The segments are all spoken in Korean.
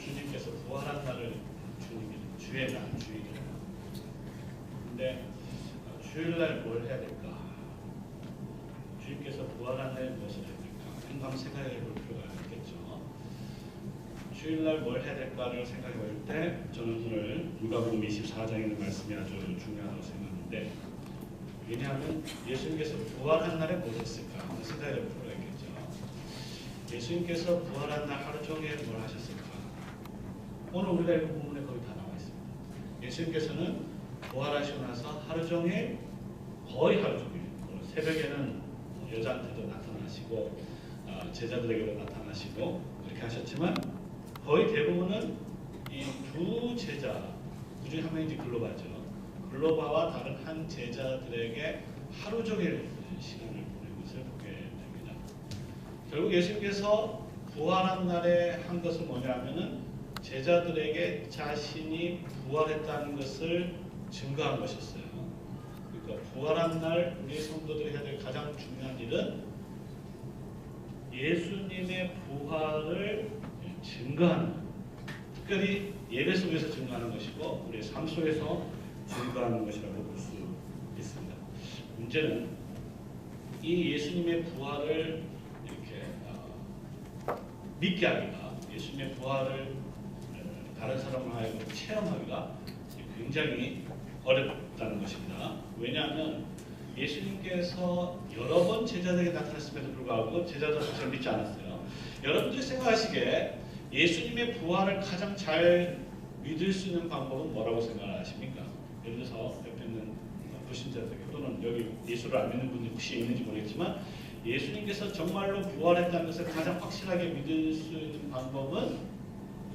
주님께서 부활한 날을 주의 날, 주일이에요. 근데 주일날 뭘 해야 될까? 주님께서 부활한 날 무엇을 해야 될까? 한번 생각해 볼 필요가 있겠죠. 주일날 뭘 해야 될까를 생각해 볼 때 저는 오늘 누가복음 24장에 있는 말씀이 아주 중요하다고 생각하는데, 왜냐하면 예수님께서 부활한 날에 뭘 했을까 한번 생각해 볼 필요가 있겠죠. 예수님께서 부활한 날 하루 종일 뭘 하셨을까? 오늘 우리가 읽은 본문에 거의 다 나와 있습니다. 예수님께서는 부활하시고 나서 하루 종일, 거의 하루 종일, 새벽에는 여자한테도 나타나시고 제자들에게도 나타나시고 그렇게 하셨지만, 거의 대부분은 이 두 제자, 그 중에 한 명이 글로바죠. 글로바와 다른 한 제자들에게 하루 종일 시간을 보낸 것을 보게 됩니다. 결국 예수님께서 부활한 날에 한 것은 뭐냐면은 제자들에게 자신이 부활했다는 것을 증거한 것이었어요. 그러니까 부활한 날 우리 성도들이 해야 될 가장 중요한 일은 예수님의 부활을 증거하는, 특별히 예배 속에서 증거하는 것이고 우리의 삶 속에서 증거하는 것이라고 볼 수 있습니다. 문제는 이 예수님의 부활을 이렇게 믿게 하기가, 예수님의 부활을 다른 사람을 하여금 체험하기가 굉장히 어렵다는 것입니다. 왜냐하면 예수님께서 여러 번 제자들에게 나타났음에도 불구하고 제자들은 사실 믿지 않았어요. 여러분들이 생각하시기에 예수님의 부활을 가장 잘 믿을 수 있는 방법은 뭐라고 생각하십니까? 예를 들어서 옆에 있는 불신자들 또는 여기 예수를 안 믿는 분들이 혹시 있는지 모르겠지만, 예수님께서 정말로 부활했다는 것을 가장 확실하게 믿을 수 있는 방법은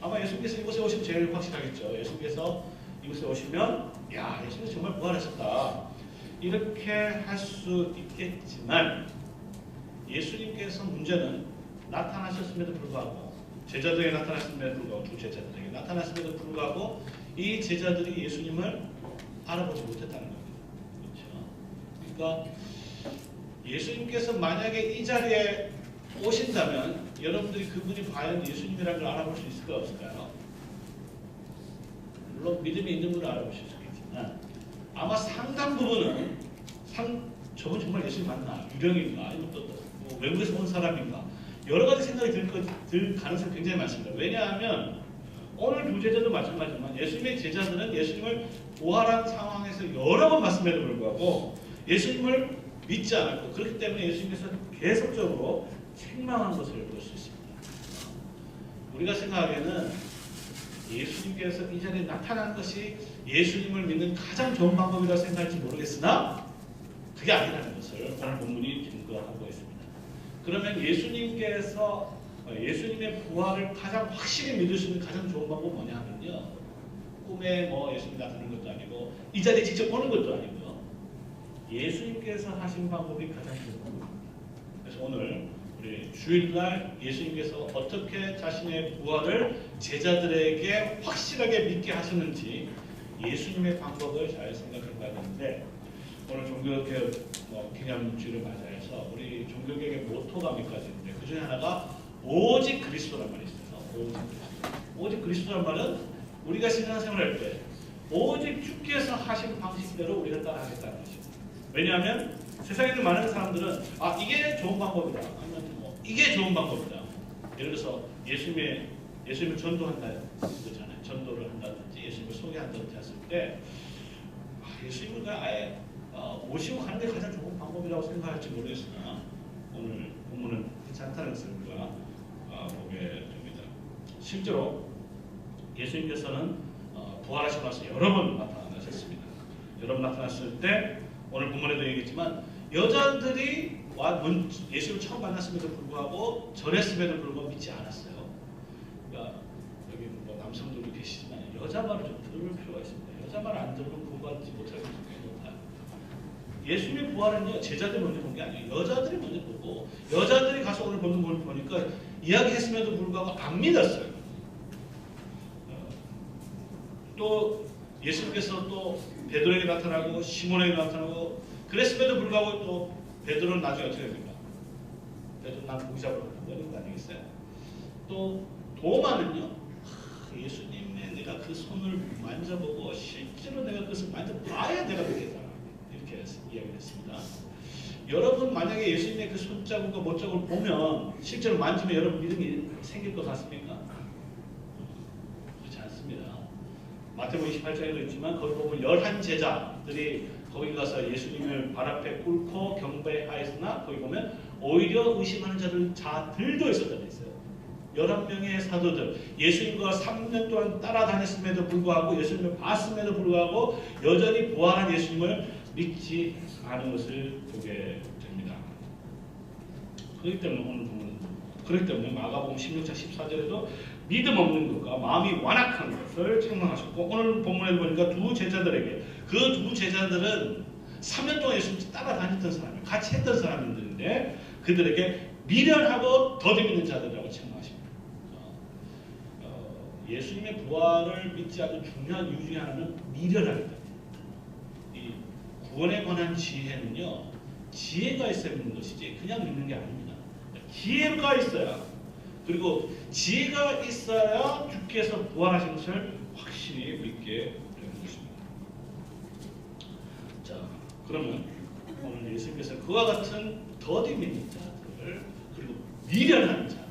아마 예수님께서 이곳에 오시면 제일 확실하겠죠. 예수님께서 이곳에 오시면 야, 예수님께서 정말 부활하셨다 이렇게 할 수 있겠지만, 예수님께서 문제는 나타나셨음에도 불구하고, 제자들에게 나타나셨음에도 불구하고, 두 제자들에게 나타나셨음에도 불구하고 이 제자들이 예수님을 알아보지 못했다는 겁니다. 그렇죠? 그러니까 예수님께서 만약에 이 자리에 오신다면 여러분들이 그분이 과연 예수님이라는 걸 알아볼 수 있을까요? 없을까요? 물론 믿음이 있는 분을 알아볼 수 있겠지만 아마 상당 부분은 저분 정말 예수님 맞나? 유령인가? 아니면 또 뭐 외국에서 온 사람인가? 여러 가지 생각이 들 가능성이 굉장히 많습니다. 왜냐하면 오늘 두 제자도 마찬가지지만 예수님의 제자들은 예수님을 부활한 상황에서 여러 번 봤음에도 불구하고 예수님을 믿지 않았고, 그렇기 때문에 예수님께서 계속적으로 책망한 것을 볼 수 있습니다. 우리가 생각하기에는 예수님께서 이 자리에 나타난 것이 예수님을 믿는 가장 좋은 방법이라고 생각할지 모르겠으나 그게 아니라는 것을 오늘 본문이 증거하고 있습니다. 그러면 예수님께서 예수님의 부활을 가장 확실히 믿을 수 있는 가장 좋은 방법은 뭐냐 하면요, 꿈에 뭐 예수님이 나타나는 것도 아니고 이 자리에 직접 오는 것도 아니고요, 예수님께서 하신 방법이 가장 좋은 방법입니다. 그래서 오늘 우리 주일날 예수님께서 어떻게 자신의 부활을 제자들에게 확실하게 믿게 하셨는지 예수님의 방법을 잘 생각해 봐야 되는데, 오늘 종교개혁 기념주를 맞이해서 우리 종교개혁의 모토가 몇 가지인데 그 중에 하나가 오직 그리스도란 말이 있어요. 오직 그리스도란 말은 우리가 신앙생활할 때 오직 주께서 하신 방식대로 우리가 따라하겠다는 것입니다. 왜냐하면 세상에 있는 많은 사람들은 이게 좋은 방법이다, 아니면 이게 좋은 방법이다. 예를 들어서 예수님을 전도한다 그러잖아요. 전도를 한다든지 예수님을 소개한다든지 했을 때 예수님을 그냥 아예 모시고 가는 게 가장 좋은 방법이라고 생각할지 모르겠으나 오늘 본문은 그렇지 않다는 것을 우리가 보게 됩니다. 실제로 예수님께서는 부활하시고 나서 여러 번 나타나셨습니다. 여러 번 나타났을 때 오늘 본문에도 얘기했지만 여자들이 예수를 처음 만났음에도 불구하고 전했음에도 불구하고 믿지 않았어요. 그러니까 여기 뭐 남성들도 계시지만 여자 말을 좀 들을 필요가 있습니다. 여자 말 안 들으면 구원받지 못할 것이 굉장히 높아요. 예수님의 부활은요, 제자들이 먼저 본 게 아니에요. 여자들이 먼저 보고, 여자들이 가서 오늘 본문 보니까 이야기했음에도 불구하고 안 믿었어요. 또 예수님께서 또 베드로에게 나타나고 시몬에게 나타나고 그랬음에도 불구하고 또 베드로는 나중에 어떻게 됩니까? 베드로 난 고기 잡으러 간다 이런 거 아니겠어요? 또 도마는요, 내가 그 손을 만져보고 실제로 내가 그것을 만져봐야 내가 믿겠다. 이렇게 이야기했습니다. 여러분 만약에 예수님의 그 손자국과 못자국을 보면 실제로 만지면 여러분 믿음이 생길 것 같습니까? 그렇지 않습니다. 마태복음 28장에도 있지만 거기 보면 11제자들이 거기 가서 예수님을 발 앞에 꿇고 경배하였으나 거기 보면 오히려 의심하는 자들도 있었다고 했어요. 11명의 사도들, 예수님과 3년 동안 따라다녔음에도 불구하고 예수님을 봤음에도 불구하고 여전히 부활한 예수님을 믿지 않은 것을 보게 됩니다. 그렇기 때문에 마가복음 16장 14절에도 믿음 없는 것과 마음이 완악한 것을 책망하셨고, 오늘 본문에 보니까 두 제자들에게, 그 두 제자들은 3년 동안 예수님 따라다녔던 사람이에요. 같이 했던 사람들인데 그들에게 미련하고 더디 믿는 자들이라고 책망하십니다. 예수님의 부활을 믿지 않는 중요한 이유 중에 하나는 미련합니다. 이 구원에 관한 지혜는요, 지혜가 있어야 믿는 것이지 그냥 믿는 게 아닙니다. 지혜가 있어야, 그리고 지혜가 있어야 주께서 부활하신 것을 확실히 믿게 되는 것입니다. 자, 그러면 오늘 예수님께서 그와 같은 더디 믿는 자들, 그리고 미련한 자들,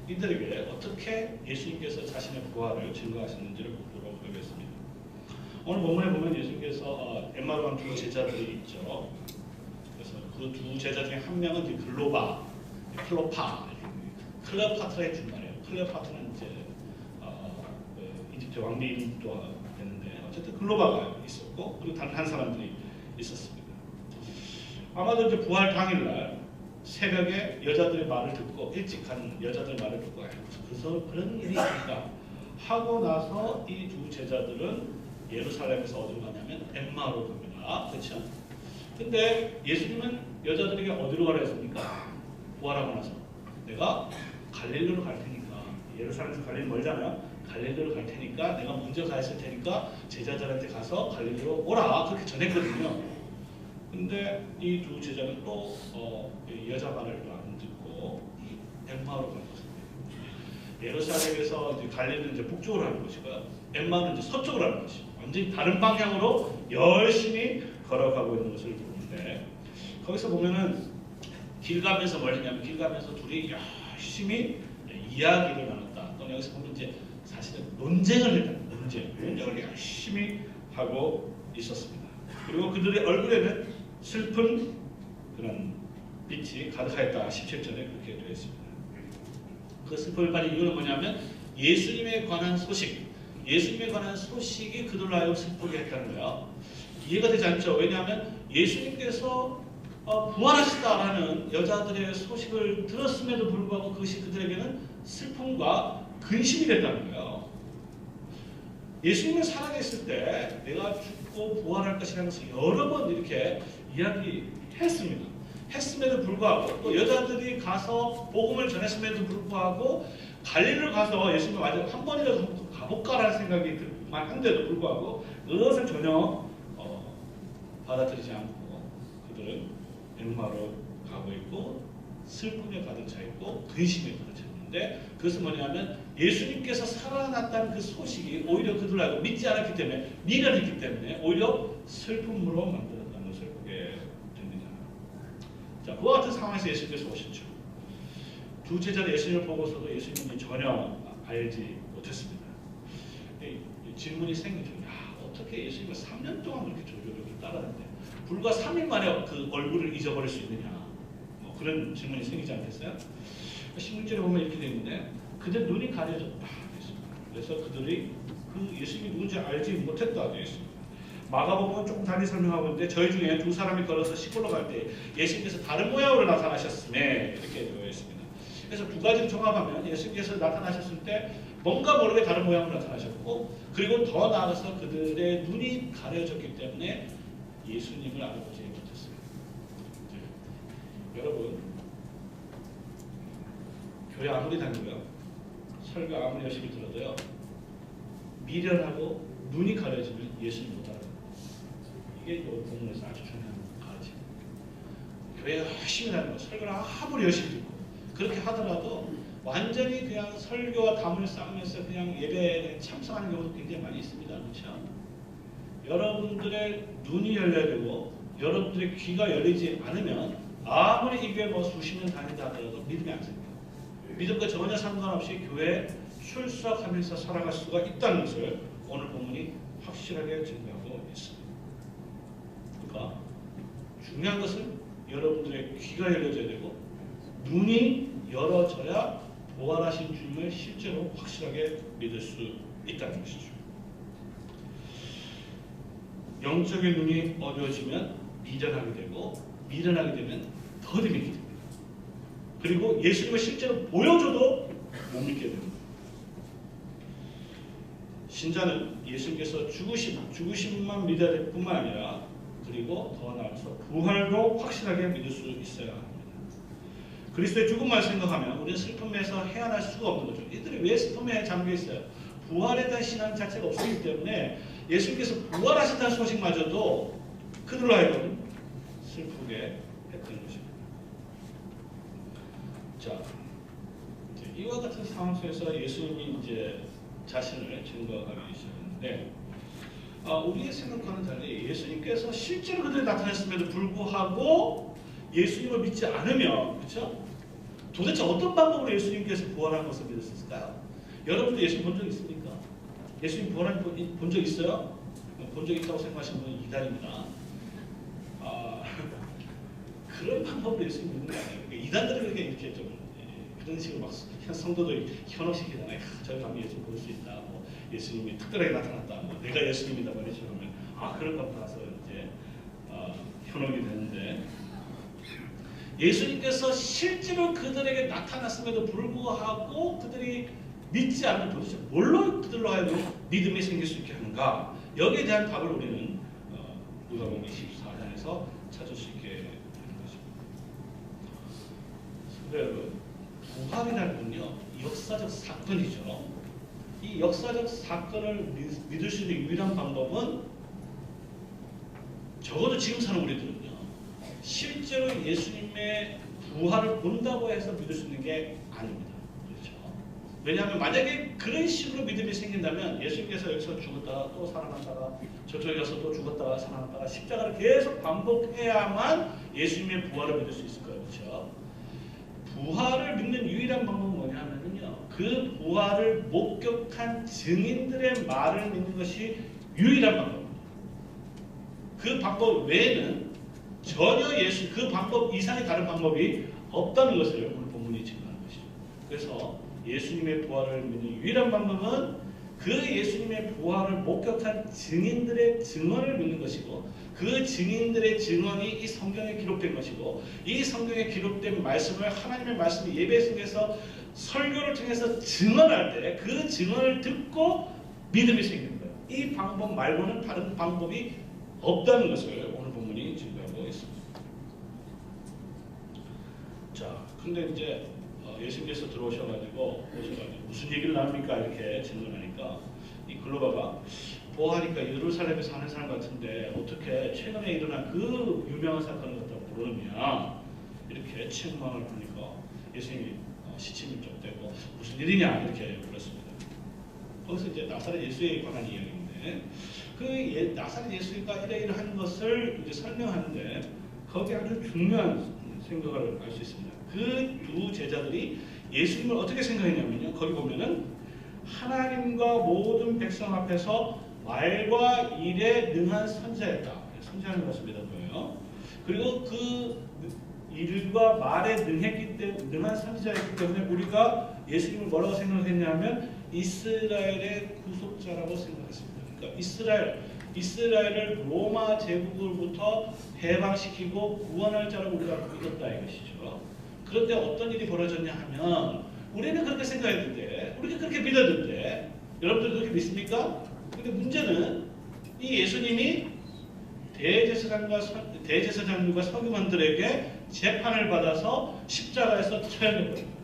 이들에게 어떻게 예수님께서 자신의 부활을 증거하셨는지를 보도록 하겠습니다. 오늘 본문에 보면 예수님께서 엠마오로 간 두 제자들이 있죠. 그래서 그 두 제자 중에 한 명은 이제 클레오파트라의 준말이에요. 클레오파트는 이제 이집트 왕비 이름도 되는데 어쨌든 글로바가 있었고, 그리고 다른 한 사람들이 있었습니다. 아마도 이제 부활 당일날 새벽에 여자들의 말을 듣고, 일찍 간 여자들 말을 듣고, 그래서 그런 일이 있을까 하고 나서 이 두 제자들은 예루살렘에서 어디로 가냐면 엠마오로 갑니다. 그렇죠? 근데 예수님은 여자들에게 어디로 가라 했습니까? 부활하고 나서 내가 갈릴리로 갈 테니까, 예루살렘에서 갈릴리 멀잖아요. 갈릴리로 갈 테니까 내가 먼저 가 있을 테니까 제자들한테 가서 갈릴리로 오라, 그렇게 전했거든요. 근데 이 두 제자는 또 여자 말을 안 듣고 엠마오로 간 것입니다. 예루살렘에서 이제 갈릴리는 이제 북쪽으로 하는 것이고요, 엠마오는 이제 서쪽으로 하는 것이고, 완전히 다른 방향으로 열심히 걸어가고 있는 것을 보는데, 거기서 보면은 길 가면서 뭘 했냐면, 길 가면서 둘이 열심히 이야기를 나눴다. 또 여기서 보면 이제 사실은 논쟁을 했다. 논쟁을 열심히 하고 있었습니다. 그리고 그들의 얼굴에는 슬픈 그런 빛이 가득하였다. 17절에 그렇게 되어 있습니다. 그 슬픔을 가진 이유는 뭐냐면 예수님에 관한 소식이 그들로 하여금 슬프게 했다는 거예요. 이해가 되지 않죠? 왜냐하면 예수님께서 부활하시다라는 여자들의 소식을 들었음에도 불구하고 그것이 그들에게는 슬픔과 근심이 됐다는 거예요. 예수님은 살아계실 때 내가 죽고 부활할 것이라는 것을 여러 번 이렇게 이야기했습니다. 했음에도 불구하고, 또 여자들이 가서 복음을 전했음에도 불구하고, 갈릴리로 가서 예수님을 완전 한 번이라도 가볼까라는 생각이 들만 한데도 불구하고 그것을 전혀 받아들이지 않고 그들은 엠마오로 가고 있고, 슬픔에 가득 차 있고 근심에 가득 차 있는데, 그것은 뭐냐면 예수님께서 살아났다는 그 소식이 오히려 그들을 알고 믿지 않았기 때문에, 미련했기 때문에 오히려 슬픔으로 만들었다는 것을 보게 됩니다. 자, 그와 같은 상황에서 예수님께서 오셨죠. 두 제자는 예수님을 보고서도 예수님이 전혀 알지 못했습니다. 질문이 생기죠. 어떻게 예수님을 3년 동안 그렇게 조교를 따랐는데 불과 3일 만에 그 얼굴을 잊어버릴 수 있느냐, 그런 질문이 생기지 않겠어요? 16절에 보면 이렇게 되어 있는데, 그들 눈이 가려졌다. 그래서 그들이 그 예수님이 누군지 알지 못했다 되어 있습니다. 마가복음은 조금 달리 설명하고 있는데, 저희 중에 두 사람이 걸어서 시골로 갈 때 예수님께서 다른 모양으로 나타나셨음에 이렇게 되어 있습니다. 그래서 두 가지를 종합하면 예수님께서 나타나셨을 때 뭔가 모르게 다른 모양으로 나타나셨고, 그리고 더 나아가서 그들의 눈이 가려졌기 때문에 예수님을 알아보지 못했어요. 여러분, 교회 아무리 다니고요, 설교 아무리 열심히 들어도요, 미련하고 눈이 가려지면 예수님 못 알아요. 이게 이 본문에서 아주 중요한 가르침입니다. 교회 열심히 다니고 설교를 아무리 열심히 듣고 그렇게 하더라도 완전히 그냥 설교와 담을 쌓으면서 그냥 예배에 참석하는 경우도 굉장히 많이 있습니다. 그렇죠? 여러분들의 눈이 열려야 되고 여러분들의 귀가 열리지 않으면 아무리 이 교회 뭐 수십 년 다니다 하더라도 믿음이 안 생겨요. 믿음과 전혀 상관없이 교회에 출석하면서 살아갈 수가 있다는 것을 오늘 본문이 확실하게 증명하고 있습니다. 그러니까 중요한 것은 여러분들의 귀가 열려져야 되고 눈이 열어져야 부활하신 주님을 실제로 확실하게 믿을 수 있다는 것이죠. 영적인 눈이 어두워지면 미련하게 되고 미련하게 되면 더 믿게 됩니다. 그리고 예수님을 실제로 보여줘도 못 믿게 됩니다. 신자는 예수님께서 죽으심만 믿어야 될 뿐만 아니라 그리고 더 나아가서 부활도 확실하게 믿을 수 있어야 합니다. 그리스도의 죽음만 생각하면 우리는 슬픔에서 헤어날 수가 없는 거죠. 이들이 왜 슬픔에 잠겨 있어요? 부활에 대한 신앙 자체가 없었기 때문에 예수님께서 부활하셨다는 소식마저도 그들로 하여금 슬프게 했던 것입니다. 자, 이와 같은 상황 속에서 예수님이 이제 자신을 증거하기 시작했는데, 우리의 생각과는 달리 예수님께서 실제로 그들이 나타났음에도 불구하고 예수님을 믿지 않으면, 그렇죠? 도대체 어떤 방법으로 예수님께서 부활한 것을 믿을 수 있을까요? 여러분도 예수님 본 적 있습니까? 예수님 부활한 본 적 있어요? 본 적 있다고 생각하시는 분은 이단입니다. 그런 방법으로 예수님 믿는 거 아니에요. 그러니까 이단들은 그렇게 이렇게 좀 그런 식으로 막 성도도 현혹시키잖아요. 저희 가면 예수님 볼 수 있다. 뭐 예수님이 특별하게 나타났다. 뭐 내가 예수님이다 말이죠. 그러면 그런가 보다 해서 이제 현혹이 되는데, 예수님께서 실제로 그들에게 나타났음에도 불구하고 그들이 믿지 않는 도대체 뭘로 그들로 하여금 믿음이 생길 수 있게 하는가? 여기에 대한 답을 우리는 누가복음 24장에서 찾을 수 있게 되는 것입니다. 여러분, 부활이라는 건요 역사적 사건이죠. 이 역사적 사건을 믿을 수 있는 유일한 방법은 적어도 지금 사는 우리들은요 실제로 예수님의 부활을 본다고 해서 믿을 수 있는 게 아닙니다. 그렇죠? 왜냐하면 만약에 그런 식으로 믿음이 생긴다면 예수님께서 여기서 죽었다가 또 살아났다가 저쪽에 가서 또 죽었다가 살아났다가 십자가를 계속 반복해야만 예수님의 부활을 믿을 수 있을 거예요. 그렇죠? 부활을 믿는 유일한 방법은 뭐냐면요 그 부활을 목격한 증인들의 말을 믿는 것이 유일한 방법입니다. 그 방법 외에는 전혀 그 방법 이상의 다른 방법이 없다는 것을 오늘 본문이 증거하는 것이죠. 그래서 예수님의 부활을 믿는 유일한 방법은 그 예수님의 부활을 목격한 증인들의 증언을 믿는 것이고, 그 증인들의 증언이 이 성경에 기록된 것이고, 이 성경에 기록된 말씀을 하나님의 말씀을 예배 속에서 설교를 통해서 증언할 때 그 증언을 듣고 믿음이 생기는 거예요. 이 방법 말고는 다른 방법이 없다는 것을 오늘 본문이 증거하고 있습니다. 자, 근데 이제 예수님께서 들어오셔가지고 무슨 얘기를 나눕니까? 이렇게 질문하니까 이 글로바가 보아하니까 예루살렘에 사는 사람 같은데 어떻게 최근에 일어난 그 유명한 사건을 갖다 모르느냐 이렇게 책망을 하니까 예수님이 시치밀적되고 무슨 일이냐 이렇게 물었습니다. 거기서 이제 나사렛 예수에 관한 이야기인데 그 나사렛 예수가 이러이러한 것을 이제 설명하는데 거기에 아주 중요한 생각을 알 수 있습니다. 그 두 제자들이 예수님을 어떻게 생각했냐면요. 거기 보면은 하나님과 모든 백성 앞에서 말과 일에 능한 선지자였다. 선지자는 것을 믿었고요. 그리고 그 일과 말에 능한 선지자였기 때문에 우리가 예수님을 뭐라고 생각했냐면 이스라엘의 구속자라고 생각했습니다. 그러니까 이스라엘을 로마 제국으로부터 해방시키고 구원할 자라고 우리가 믿었다 이것이죠. 그런데 어떤 일이 벌어졌냐 하면 우리는 그렇게 생각했는데, 우리가 그렇게 믿었는데, 여러분들 그렇게 믿습니까? 근데 문제는 이 예수님이 대제사장들과 서기관들에게 재판을 받아서 십자가에서 처형해버립니다.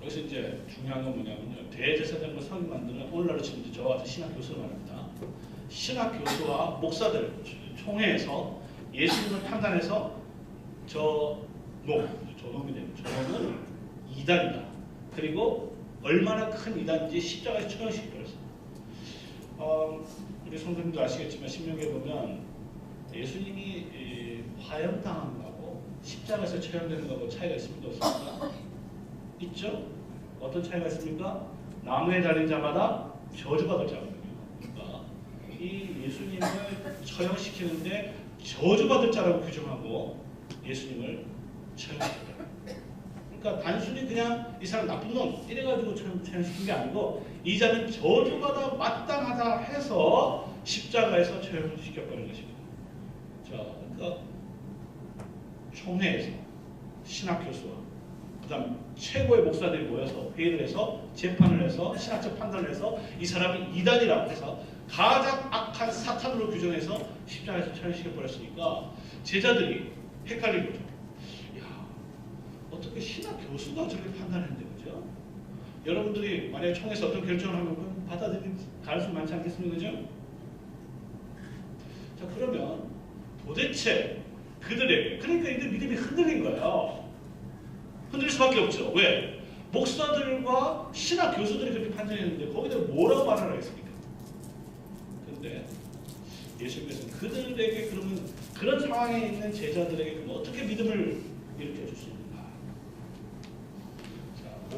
여기서 이제 중요한 건 뭐냐면요. 대제사장과 서기관들은 오늘날로 치면 저와 같은 신학 교수를 말합니다. 신학 교수와 목사들 총회에서 예수님을 판단해서 저 이단이다. 그리고 얼마나 큰 이단인지 십자가에서 처형시켜버렸어요. 우리 성도님도 아시겠지만 신명기에 보면 예수님이 화형당한 거하고 십자가에서 처형되는 거하고 차이가 있습니까? 없습니까? 있죠? 어떤 차이가 있습니까? 나무에 달린 자마다 저주받을 자거든요. 그러니까 이 예수님을 처형시키는데 저주받을 자라고 규정하고 예수님을 처형시켰다. 그러니까 단순히 그냥 이 사람 나쁜 놈 이래가지고 처형시킨 게 아니고 이 자는 저주받아 마땅하다 해서 십자가에서 처형시켜버린 것입니다. 자, 그러니까 총회에서 신학교수와 그다음 최고의 목사들이 모여서 회의를 해서 재판을 해서 신학적 판단을 해서 이 사람이 이단이라고 해서 가장 악한 사탄으로 규정해서 십자가에서 처형시켜버렸으니까 제자들이 헷갈린 거죠. 야, 어떻게 신학 교수가 저렇게 판단했는데, 그죠? 여러분들이 만약에 총회에서 어떤 결정을 하면 그건 받아들일 가능성이 많지 않겠습니까? 그죠? 자, 그러면 도대체 그들에게, 그러니까 이들 믿음이 흔들린 거예요. 흔들릴 수밖에 없죠. 왜? 목사들과 신학 교수들이 그렇게 판단했는데 거기다 뭐라고 말을 하겠습니까? 근데 예수님께서는 그들에게 그러면 그런 상황에 있는 제자들에게 그럼 어떻게 믿음을 일으켜 줄 수 있는가? 자,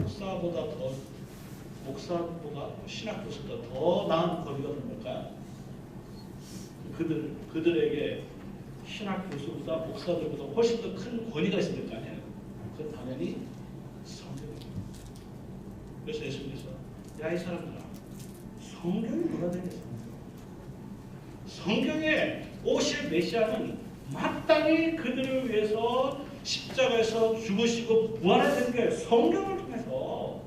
목사보다 신학 교수보다 더 나은 권위가 있는 걸까요? 그들에게 신학 교수보다 목사들보다 훨씬 더 큰 권위가 있을 거 아니에요. 그건 당연히 성경입니다. 그래서 예수님께서 야, 이 사람들아, 성경이 뭐라 되겠어? 성경에 오실 메시아는 마땅히 그들을 위해서 십자가에서 죽으시고 부활하는 게 성경을 통해서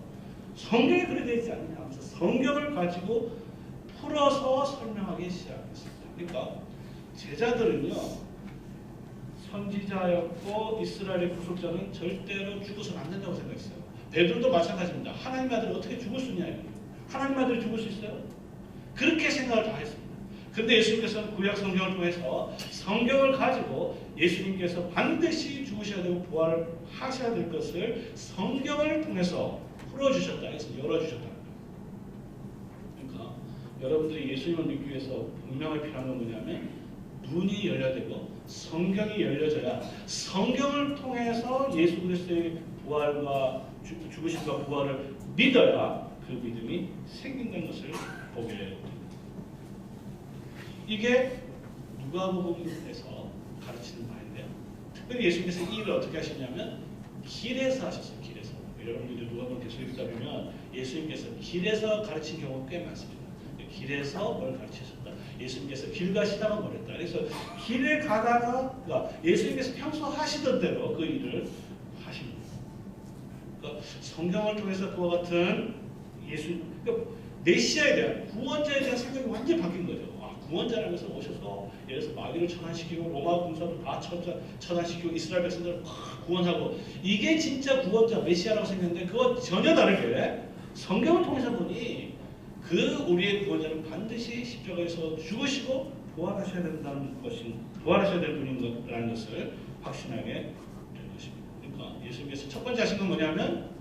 성경에 그래 되어 있지 않느냐 하면서 성경을 가지고 풀어서 설명하기 시작했습니다. 그러니까 제자들은요, 선지자였고 이스라엘의 구속자는 절대로 죽어서는 안 된다고 생각했어요. 베드로도 마찬가지입니다. 하나님의 아들이 어떻게 죽을 수 있냐? 하나님의 아들이 죽을 수 있어요? 그렇게 생각을 다 했습니다. 그런데 예수님께서는 구약 성경을 통해서 성경을 가지고 예수님께서 반드시 죽으셔야 되고 부활을 하셔야 될 것을 성경을 통해서 풀어주셨다. 그래서 열어주셨다. 그러니까 여러분들이 예수님을 믿기 위해서 분명히 필요한 건 뭐냐면 눈이 열려야 되고 성경이 열려져야 성경을 통해서 예수 그리스도의 부활과 죽으심과 부활을 믿어야 그 믿음이 생긴다는 것을 보게 됩니다. 이게 누가복음에서 가르치는 바인데요. 특별히 예수님께서 이 일을 어떻게 하시냐면 길에서 하셨어요. 길에서. 여러분들이 누가복음 계속 읽다 보면 예수님께서 길에서 가르친 경우가 꽤 많습니다. 길에서 뭘 가르치셨다. 예수님께서 길 가시다가 뭘 했다. 그래서 길에 가다가 그러니까 예수님께서 평소 하시던 대로 그 일을 하십니다. 그러니까 성경을 통해서 그와 같은 그러니까 메시아에 대한 구원자에 대한 생각이 완전히 바뀐 거죠. 구원자라는 것을 오셔서 예를 들어서 마귀를 처단시키고 로마 군사도 다 처단시키고 이스라엘 백성들을 구원하고 이게 진짜 구원자 메시아라고 생겼는데 그거 전혀 다르게 성경을 통해서 보니 그 우리의 구원자는 반드시 십자가에서 죽으시고 부활하셔야 된다는 것이 부활하셔야 될 분이라는 것을 확신하게 될 것입니다. 그러니까 예수님께서 첫 번째 하신 건 뭐냐면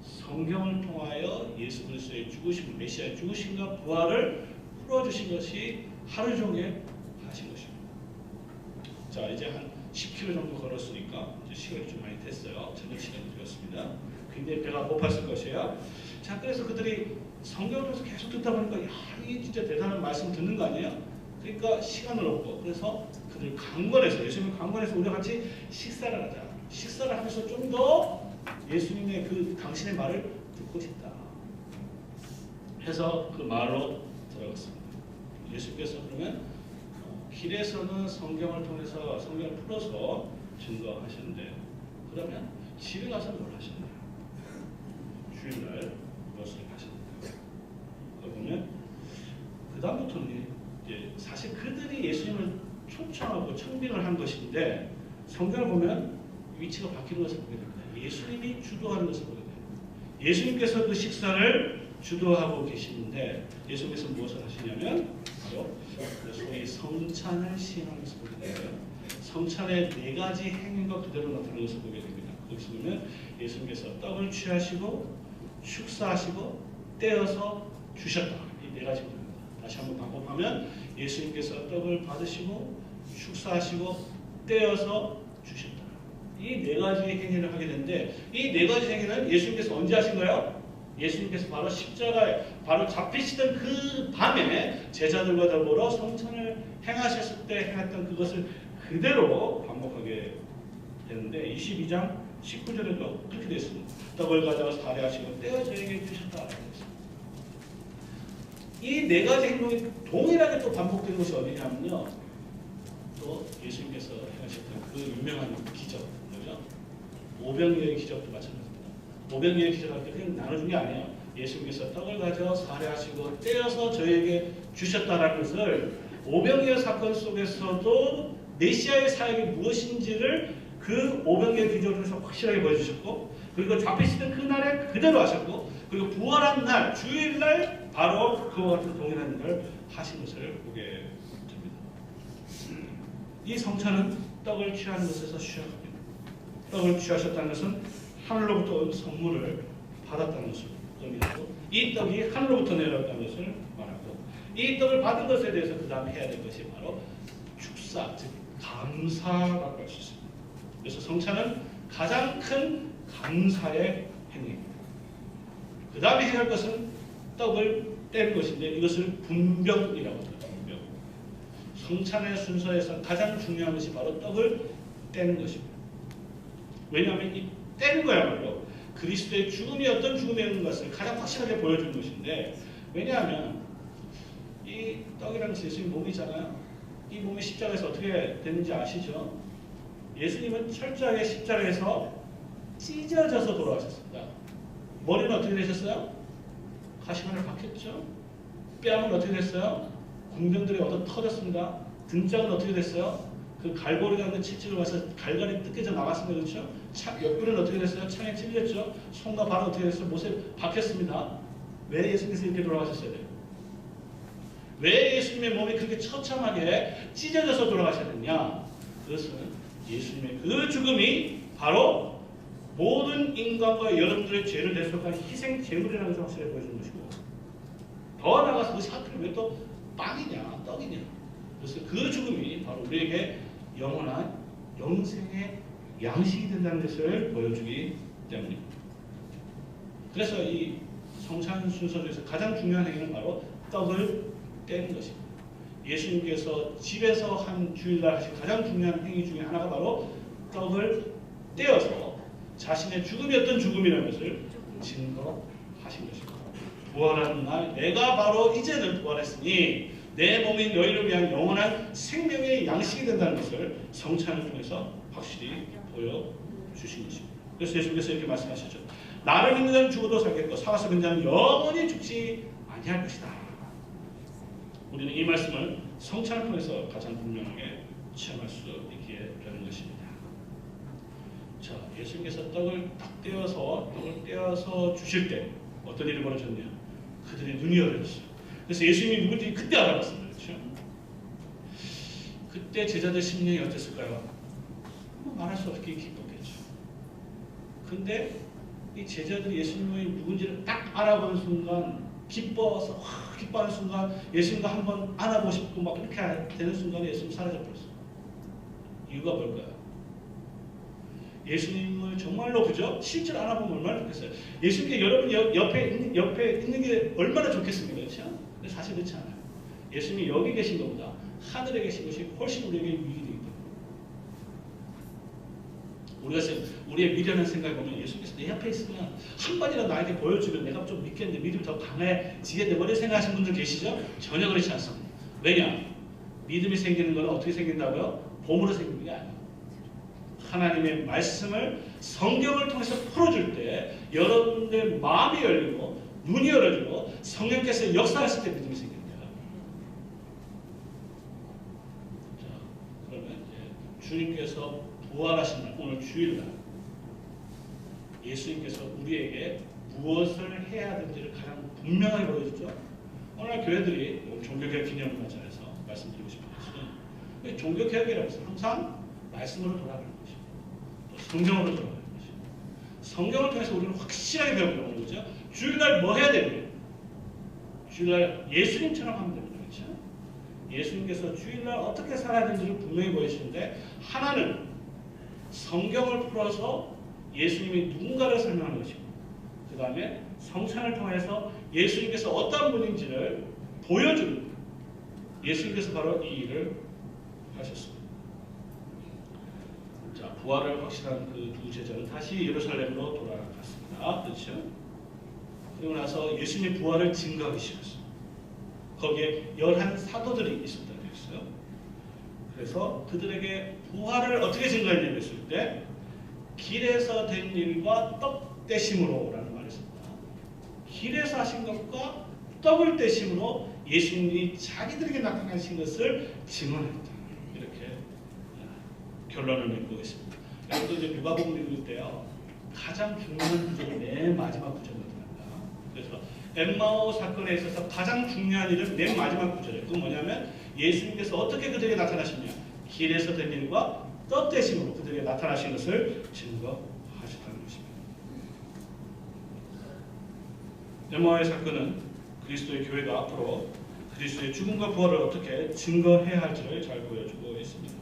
성경을 통하여 예수 그리스도의 죽으심, 메시아의 죽으심과 부활을 풀어주신 것이 하루 종일 하신 것입니다. 자, 이제 한 10km 정도 걸었으니까 이제 시간이 좀 많이 됐어요. 저녁 시간이 되었습니다. 굉장히 배가 고팠을 것이에요. 자, 그래서 그들이 성경을 통해서 계속 듣다 보니까 야, 이게 진짜 대단한 말씀 듣는 거 아니에요? 그러니까 시간을 얻고 그래서 그들 강권해서 예수님을 강권해서 우리가 같이 식사를 하자. 식사를 하면서 좀 더 예수님의 그 당신의 말을 듣고 싶다. 해서 그 마을로 들어갔습니다. 예수께서 그러면 길에서는 성경을 통해서 성경을 풀어서 증거하셨는데 그러면 집에 가서 뭘 하셨나요? 주일날 무엇을 하셨나요? 그러면 그 다음부터는 이제 사실 그들이 예수님을 초청하고 청빙을 한 것인데 성경을 보면 위치가 바뀌는 것을 보게 됩니다. 예수님이 주도하는 것을 보게 됩니다. 예수님께서 그 식사를 주도하고 계시는데 예수님께서 무엇을 하시냐면 바로 소위 성찬을 시행하는 것을 보게 돼요. 성찬의 4가지 행위가 그대로 나타나는 것을 보게 됩니다. 무엇이 있냐면 예수님께서 떡을 취하시고 축사하시고 떼어서 주셨다. 이 네 가지 겁니다. 다시 한번 반복하면 예수님께서 떡을 받으시고 축사하시고 떼어서 주셨다. 이 네 가지 행위를 하게 되는데 이 네 가지 행위는 예수님께서 언제 하신 거예요? 예수님께서 바로 십자가에 바로 잡히시던 그 밤에 제자들과 더불어 성찬을 행하셨을 때 행했던 그것을 그대로 반복하게 되는데 22장 19절에도 그렇게 되어 있습니다. 떡을 가져와 살해하시고 떼어 저에게 주셨다. 이 네 가지 행동이 동일하게 또 반복되는 것이 어디냐면요. 또 예수님께서 행하셨던 그 유명한 기적, 뭐죠? 오병이어의 기적도 마찬가지입니다. 오병이어의 기적할 때 그냥 나눠준 게 아니에요. 예수님께서 떡을 가져 살해하시고 떼어서 저에게 주셨다라는 것을 오병이어 사건 속에서도 메시아의 사역이 무엇인지를 그 오병이어 기적을 통해서 확실하게 보여주셨고, 그리고 잡히시던 그날에 그대로 하셨고, 그리고 부활한 날 주일날 바로 그와 같은 동일한 일을 하신 것을 보게 됩니다. 이 성찬은 떡을 취하는 것에서 시작합니다. 떡을 취하셨다는 것은 하늘로부터 온 선물을 받았다는 것을 의미하고, 이 떡이 하늘로부터 내려왔다는 것을 말하고, 이 떡을 받은 것에 대해서 그 다음에 해야 될 것이 바로 축사, 즉 감사라고 할 수 있습니다. 그래서 성찬은 가장 큰 감사의 행위입니다. 그 다음에 해야 할 것은 떡을 떼는 것인데, 이것을 분병이라고 합니다. 분병. 성찬의 순서에서 가장 중요한 것이 바로 떡을 떼는 것입니다. 왜냐하면 이 떼는 거야말로 그리스도의 죽음이 어떤 죽음이었는 것을 가장 확실하게 보여주는 것인데, 왜냐하면 이 떡이라는 것이 예수님 몸이잖아요. 이 몸이 십자가에서 어떻게 됐는지 아시죠? 예수님은 철저하게 십자가에서 찢어져서 돌아가셨습니다. 머리는 어떻게 되셨어요? 가시관을 박혔죠. 뺨은 어떻게 됐어요? 궁병들이 얻어 터졌습니다. 등짝은 어떻게 됐어요? 그 갈고리가 있는 채찍을 와서 갈갈이 뜯겨져 나갔습니다. 그렇죠? 옆구리는 어떻게 됐어요? 창에 찔렸죠. 손과 발은 어떻게 됐어요? 못에 박혔습니다. 왜 예수님께서 이렇게 돌아가셨어야 돼요? 왜 예수님의 몸이 그렇게 처참하게 찢어져서 돌아가셔야 됐냐? 그것은 예수님의 그 죽음이 바로 모든 인간과 여러분들의 죄를 대속한 희생 제물이라는 것을 확실히 보여주는 것이고, 더 나아가서 그것이 하필 왜 또 빵이냐 떡이냐, 그래서 그 죽음이 바로 우리에게 영원한 영생의 양식이 된다는 것을 보여주기 때문입니다. 그래서 이 성찬 순서 중에서 가장 중요한 행위는 바로 떡을 떼는 것입니다. 예수님께서 집에서 한 주일날 하신 가장 중요한 행위 중에 하나가 바로 떡을 떼어서 자신의 죽음이 어떤 죽음이라는 것을 증거하신 것입니다. 부활하는 날 내가 바로 이제는 부활했으니 내 몸이 너희를 위한 영원한 생명의 양식이 된다는 것을 성찬을 통해서 확실히 보여주신 것입니다. 그래서 예수님께서 이렇게 말씀하셨죠. 나를 믿는 자는 죽어도 살겠고 살아서 믿는 자는 영원히 죽지 아니할 것이다. 우리는 이 말씀을 성찬을 통해서 가장 분명하게 체험할 수 있게 되는 것입니다. 자, 예수님께서 떡을 떼어서 주실 때 어떤 일이 벌어졌냐? 그들의 눈이 열렸어요. 그래서 예수님이 누군지 그때 알아봤습니다. 그렇죠? 그때 제자들 심령이 어땠을까요? 말할 수 없게 기뻤겠죠. 근데 이 제자들이 예수님이 누군지를 딱 알아보는 순간, 기뻐하는 순간, 예수님과 한번 안아보고 싶고 막 이렇게 되는 순간에 예수님 사라져버렸어요. 이유가 뭘까요? 예수님을 정말로 그죠? 실제로 알아보면 얼마나 좋겠어요. 예수님께 여러분 옆에 있는 게 얼마나 좋겠습니까? 그렇죠? 근데 사실 그렇지 않아요. 예수님이 여기 계신 것보다 하늘에 계신 것이 훨씬 우리에게 유익이 되기 때문에, 우리의 미련한 생각을 보면 예수님께서 내 옆에 있으면 한 번이라도 나에게 보여주면 내가 좀 믿겠는데 믿음이 더 강해지겠네, 머리 생각하시는 분들 계시죠? 전혀 그렇지 않습니다. 왜냐? 믿음이 생기는 건 어떻게 생긴다고요? 봄으로 생기는 게 아니에요. 하나님의 말씀을 성경을 통해서 풀어줄 때 여러분의 마음이 열리고 눈이 열어지고 성령께서 역사하실 때 믿음이 생깁니다. 자, 그러면 이제 주님께서 부활하신 날, 오늘 주일날 예수님께서 우리에게 무엇을 해야 되는지를 가장 분명하게 보여주죠. 오늘 교회들이 종교개혁 기념을 맞이해서 말씀드리고 싶은 것은, 종교개혁이라고 해서 항상 말씀으로 돌아가는 것입니다. 또 성경으로 돌아가는 것입니다. 성경을 통해서 우리는 확실하게 배우는 거죠. 주일날 뭐 해야 됩니까? 주일날 예수님처럼 하면 됩니다. 그렇죠? 예수님께서 주일날 어떻게 살아야 되는지를 분명히 보여주시는데 하나는 성경을 풀어서 예수님이 누군가를 설명하는 것이고 그 다음에 성찬을 통해서 예수님께서 어떤 분인지를 보여주는 거예요. 예수님께서 바로 이 일을 하셨습니다. 자, 부활을 확신한 그 두 제자는 다시 예루살렘으로 돌아갔습니다. 그렇죠? 그리고 나서 예수님의 부활을 증거하기 시작했어요. 거기에 11 사도들이 있었다고 했어요. 그래서 그들에게 부활을 어떻게 증거했냐고 했을 때 길에서 된 일과 떡 떼심으로 라는 말이 있습니다. 길에서 하신 것과 떡을 떼심으로 예수님이 자기들에게 나타나신 것을 증언했다. 이렇게 결론을 내고 있습니다. 여러분도 이제 누가복음 읽을 때요. 가장 중요한 구절이 맨 마지막 구절입니다. 그래서 엠마오 사건에 있어서 가장 중요한 일은 맨 마지막 구절이에요. 그건 뭐냐면 예수님께서 어떻게 그들에게 나타나시냐. 길에서 된 일과 떡 대심으로 그들에게 나타나신 것을 증거하셨다는 것입니다. 엠마오의 사건은 그리스도의 교회가 앞으로 그리스도의 죽음과 부활을 어떻게 증거해야 할지를 잘 보여주고 있습니다.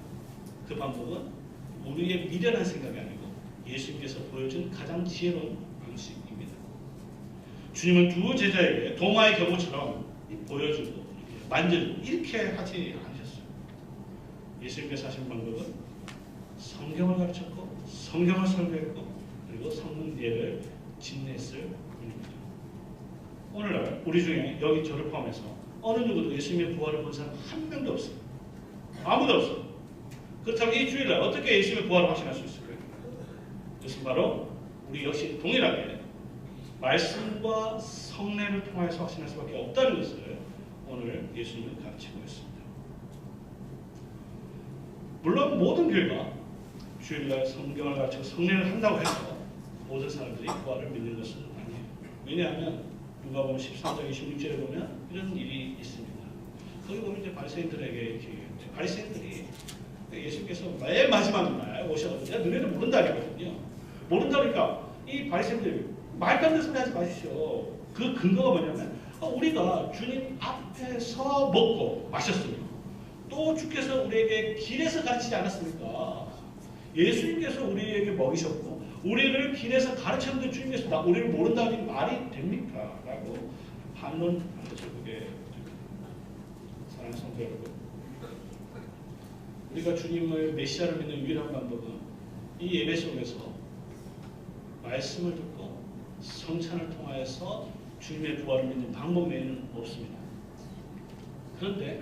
그 방법은 우리의 미련한 생각이 아니고 예수님께서 보여준 가장 지혜로운 방식입니다. 주님은 두 제자에게 도마의 경우처럼 보여주고 만져주고 이렇게 하지 않으셨어요. 예수님께서 하신 방법은 성경을 가르쳤고 성경을 설교했고 그리고 성령 예를 집례했을 뿐입니다. 오늘날 우리 중에 여기 저를 포함해서 어느 누구도 예수님의 부활을 본 사람 한 명도 없어요. 아무도 없어요. 그렇다면 이 주일날 어떻게 예수님의 부활을 확신할 수 있을까요? 그것은 바로 우리 역시 동일하게 말씀과 성례를 통해서 확신할 수밖에 없다는 것을 오늘 예수님은 가르치고 있습니다. 물론 모든 교회가 주일날 성경을 가르치고 성례를 한다고 해서 모든 사람들이 부활을 믿는 것은 아니에요. 왜냐하면 누가복음 13장 26절에 보면 이런 일이 있습니다. 거기 보면 이제 바리새인들에게 이렇게 바리새인들이 예수님께서 맨 마지막 날 오셔가지고 너네는 모른다니거든요. 모른다 그러니까 이 바리새인들이 말도 안 되는 소리 하지 마시오. 그 근거가 뭐냐면 우리가 주님 앞에서 먹고 마셨습니다. 또 주께서 우리에게 길에서 가르치지 않았습니까? 예수님께서 우리에게 먹이셨고 우리를 길에서 가르쳤는데 주님께서 우리를 모른다니 말이 됩니까? 라고 반론하는 것을 보게 됩니다. 사랑하는 성도 여러분, 우리가 주님을 메시아를 믿는 유일한 방법은 이 예배 속에서 말씀을 듣고 성찬을 통하여서 주님의 부활을 믿는 방법 외에는 없습니다. 그런데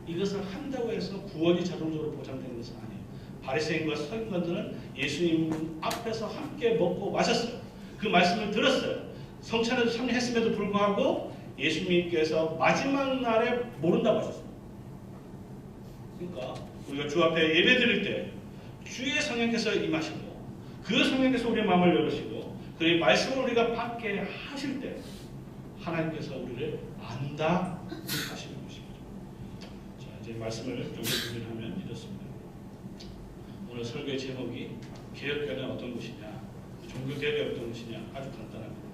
이것을 한다고 해서 구원이 자동적으로 보장되는 것은 아니에요. 바리새인과 서기관들은 예수님 앞에서 함께 먹고 마셨어요. 그 말씀을 들었어요. 성찬에도 참여했음에도 불구하고 예수님께서 마지막 날에 모른다고 하셨어요. 그러니까 우리가 주 앞에 예배 드릴 때 주의 성령께서 임하시고 그 성령께서 우리의 마음을 열으시고 그의 말씀을 우리가 받게 하실 때 하나님께서 우리를 안다 하시는 것입니다. 자, 이제 말씀을 좀 정리하면 이렇습니다. 오늘 설교의 제목이 개혁교회는 어떤 곳이냐, 종교개혁이 어떤 곳이냐 아주 간단합니다.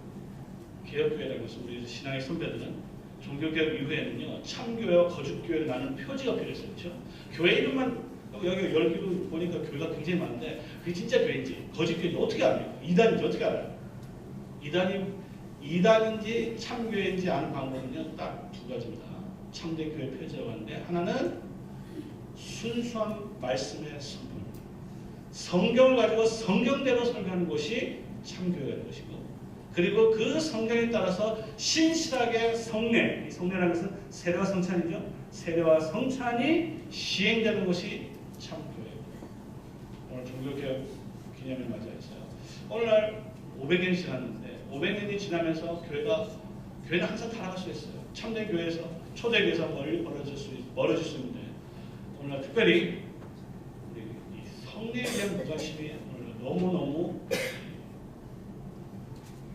개혁교회라는 것은 우리 신앙의 선배들은 종교개혁 이후에는요 참교회와 거짓교회를 나누는 표지가 필요했어요. 그렇죠? 교회 이름만 여기 열기로 보니까 교회가 굉장히 많은데 그게 진짜 교회인지 거짓교회인지 어떻게 압니까? 이단인지 어떻게 알아요? 이단인지 참교회인지 아는 방법은요 딱 두 가지입니다. 참된 교회 표지라고 하는데 하나는 순수한 말씀의 선포입니다. 성경을 가지고 성경대로 설교하는 것이 참교회가 것이고 그리고 그 성경에 따라서 신실하게 성례, 성례라는 것은 세례와 성찬이죠. 세례와 성찬이 시행되는 것이 참교회입니다. 오늘 종교개혁 기념일 맞이해서요. 오늘날 500년이 지났는데 500년이 지나면서 교회는 항상 타락할 수 있어요. 참된 교회에서 초대교회에서 멀어질 수 있는데 오늘날 특별히 우리 이 성례에 대한 무관심이 오늘 너무너무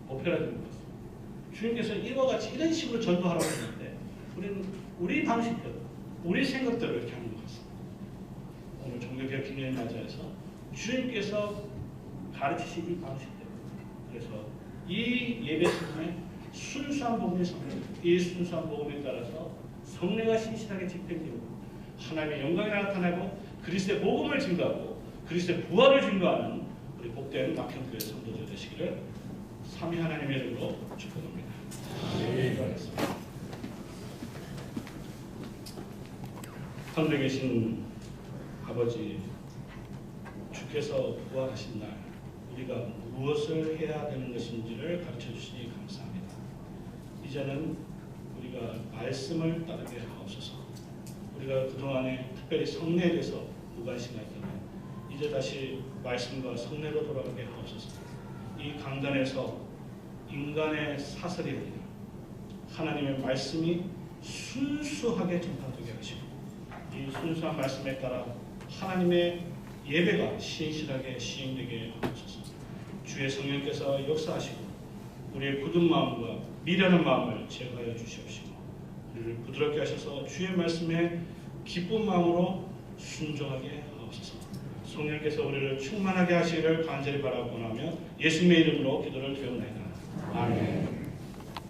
보편화된 것 같습니다. 주님께서 이와 같이 이런 식으로 전도하라고 했는데 우리는 우리 방식대로 우리 생각대로 이렇게 하는 것 같습니다. 오늘 종교개혁 기념일 맞이해서 주님께서 가르치신 이 방식대로 이 예배 시간에 순수한 복음이 성령, 이 순수한 복음에 따라서 성례가 신실하게 집행되고 하나님의 영광이 나타나고 그리스도의 복음을 증거하고 그리스도의 부활을 증거하는 우리 복된 막형교회 성도들 되시기를 삼위 하나님의 이름으로 축복합니다. 기도하겠습니다. 하늘에 계신 아버지, 주께서 부활하신 날 우리가 무엇을 해야 되는 것인지를 가르쳐 주시니 감사합니다. 이제는 우리가 말씀을 따르게 하옵소서. 우리가 그동안에 특별히 성례에 대해서 무관심했다면 이제 다시 말씀과 성례로 돌아가게 하옵소서. 이 강단에서 인간의 사설이 아니라 하나님의 말씀이 순수하게 전파되게 하시고 이 순수한 말씀에 따라 하나님의 예배가 신실하게 시행되게 하옵소서. 주의 성령께서 역사하시고 우리의 굳은 마음과 미련한 마음을 제거하여 주시옵시고 우리를 부드럽게 하셔서 주의 말씀에 기쁜 마음으로 순종하게 하옵소서. 성령께서 우리를 충만하게 하시기를 간절히 바라고 원하며 예수님의 이름으로 기도를 드리옵나이다. 아멘.